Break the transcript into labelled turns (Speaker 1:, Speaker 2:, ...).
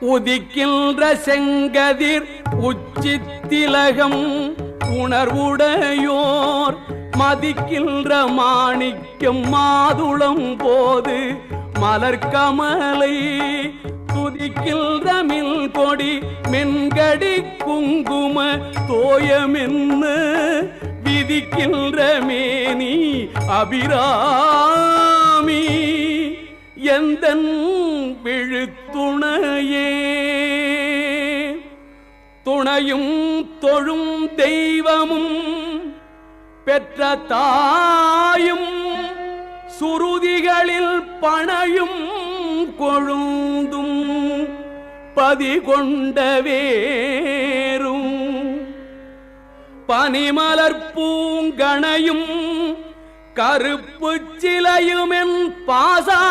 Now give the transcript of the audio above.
Speaker 1: உதிக்கின்ற செங்கதிர் உச்சித்திலகம் உணர்வுடையோர் மதிக்கின்ற மாணிக்கம் மாதுளம் போது மலர்கமலை துதிக்கின்ற மில் கொடி மென்கடி குங்கும தோயமென்ன விதிக்கின்ற மேனி அபிராமி எந்தன் விழுத்துணையே துணையும் தொழும் தெய்வமும் பெற்ற தாயும் சுருதிகளில் பணையும் கொழுந்தும் பதிகொண்ட வேரும் பனிமலர் பூங்கணையும் கருப்பு சிலையுமென் பாசாங்குசமும்